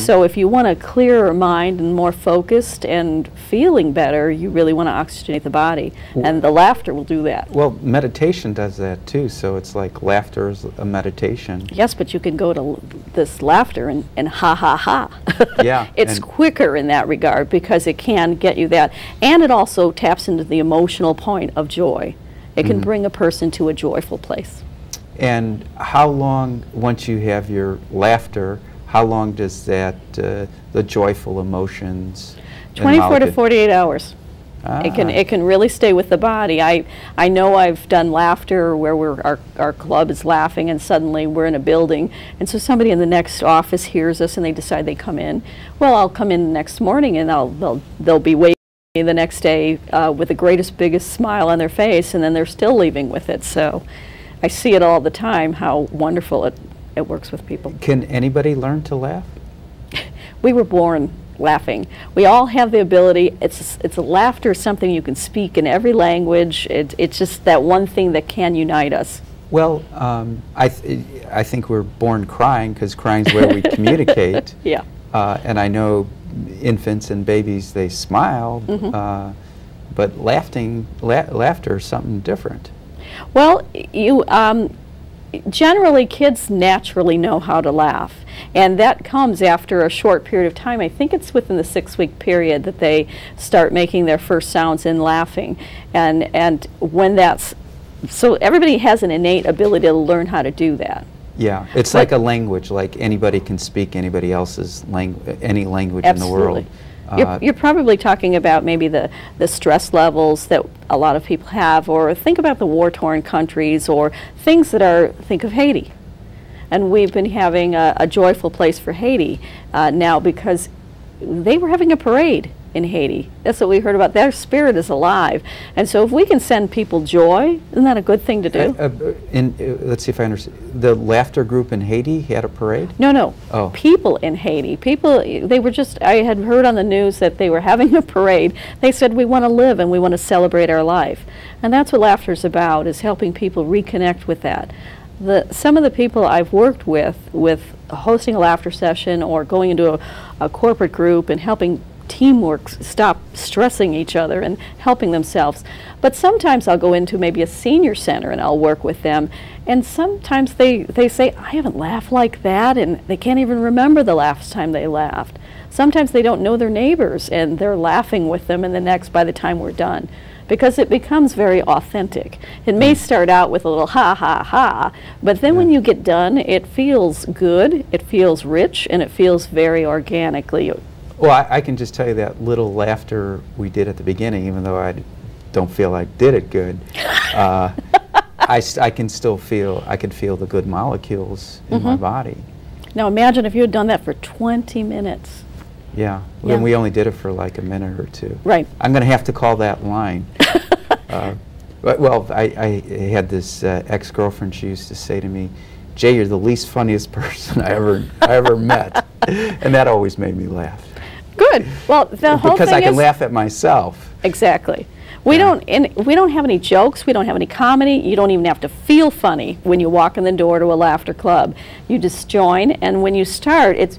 So if you want a clearer mind and more focused and feeling better, you really want to oxygenate the body, and the laughter will do that. Well, meditation does that too, so it's like laughter is a meditation. Yes, but you can go to this laughter and ha ha ha. Yeah. It's quicker in that regard because it can get you that, and it also taps into the emotional point of joy. It can bring a person to a joyful place. And how long, once you have your laughter, how long does that, the joyful emotions? 24 to 48 hours. It can really stay with the body. I know I've done laughter where our club is laughing and suddenly we're in a building and so somebody in the next office hears us and they decide they come in. Well, I'll come in the next morning and they'll be waiting the next day with the greatest, biggest smile on their face, and then they're still leaving with it. So I see it all the time, how wonderful it works with people. Can anybody learn to laugh? We were born laughing. We all have the ability. It's a laughter, something you can speak in every language. It's just that one thing that can unite us. Well, I think we're born crying because crying's where we communicate. Yeah. And I know infants and babies, they smile, but laughter is something different. Well, generally kids naturally know how to laugh, and that comes after a short period of time. I think it's within the 6-week period that they start making their first sounds in laughing, and when that's, so everybody has an innate ability to learn how to do that. Yeah, it's like a language, like anybody can speak anybody else's any language in the world. You're probably talking about maybe the stress levels that a lot of people have, or think about the war-torn countries, or things that are, think of Haiti. And we've been having a joyful place for Haiti now because they were having a parade in Haiti. That's what we heard about. Their spirit is alive. And so if we can send people joy, isn't that a good thing to do? Let's see if I understand. The laughter group in Haiti had a parade? No. Oh. People in Haiti. People, they were just, I had heard on the news that they were having a parade. They said, we want to live and we want to celebrate our life. And that's what laughter's about, is helping people reconnect with that. Some of the people I've worked with hosting a laughter session or going into a corporate group and helping teamwork stop stressing each other and helping themselves. But sometimes I'll go into maybe a senior center and I'll work with them, and sometimes they say, I haven't laughed like that, and they can't even remember the last time they laughed. Sometimes they don't know their neighbors and they're laughing with them by the time we're done, because it becomes very authentic. It may start out with a little ha ha ha, but then when you get done, it feels good, it feels rich, and it feels very organically. Well, I can just tell you that little laughter we did at the beginning, even though I don't feel I did it good, I can still feel, I could feel the good molecules in my body. Now imagine if you had done that for 20 minutes. Yeah, then we only did it for like a minute or two. Right. I'm going to have to call that line. Well, I had this ex-girlfriend, she used to say to me, Jay, you're the least funniest person I ever met. And that always made me laugh. Good. Well, the whole because thing I can is, laugh at myself. Exactly. We don't have any jokes. We don't have any comedy. You don't even have to feel funny when you walk in the door to a laughter club. You just join, and when you start, it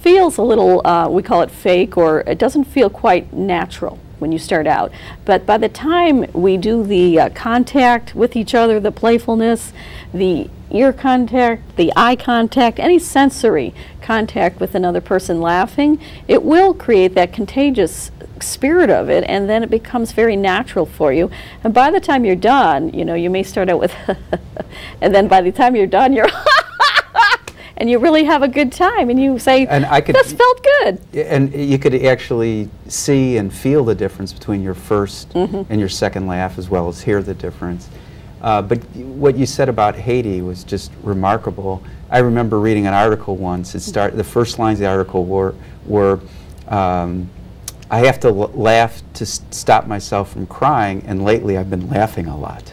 feels a little, we call it fake, or it doesn't feel quite natural when you start out. But by the time we do the contact with each other, the playfulness, the ear contact, the eye contact, any sensory contact with another person laughing, it will create that contagious spirit of it, and then it becomes very natural for you. And by the time you're done, you know, you may start out with and then by the time you're done, you're and you really have a good time, and you say, this felt good. And you could actually see and feel the difference between your first and your second laugh, as well as hear the difference. But what you said about Haiti was just remarkable. I remember reading an article once. The first lines of the article were I have to laugh to stop myself from crying, and lately I've been laughing a lot.